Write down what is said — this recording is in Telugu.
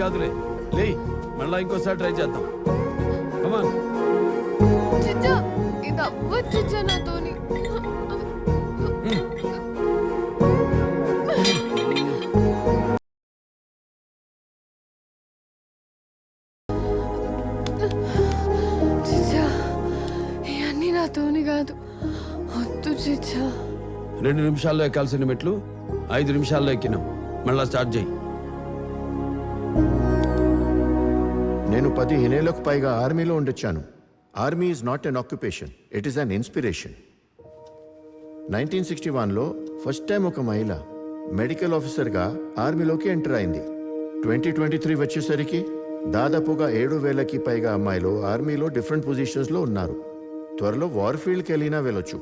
కాదులే, లే మళ్ళా ఇంకోసారి ట్రై చేద్దాం. కమాన్. చిచ్చా ఇది అవ్వచ్చు చిచ్చా నాతోని. చిచ్చా ఇవన్నీ నాతోని కాదు, వద్దు చిచ్చా. 2 నిమిషాల్లో ఎక్కాల్సిన మెట్లు 5 నిమిషాల్లో ఎక్కినాం. మళ్ళా స్టార్ట్ చేయి. నేను 15 ఏళ్లకు పైగా ఆర్మీలో ఉండొచ్చాను. Army is not an occupation, it is an inspiration. 1961లో ఫస్ట్ టైం ఒక మహిళ మెడికల్ ఆఫీసర్గా ఆర్మీలోకి ఎంటర్ అయింది. 2023 వచ్చేసరికి దాదాపుగా 7,000కి పైగా అమ్మాయిలు ఆర్మీలో డిఫరెంట్ పొజిషన్స్లో ఉన్నారు. త్వరలో వార్ ఫీల్డ్కి వెళ్ళినా వెళ్ళొచ్చు.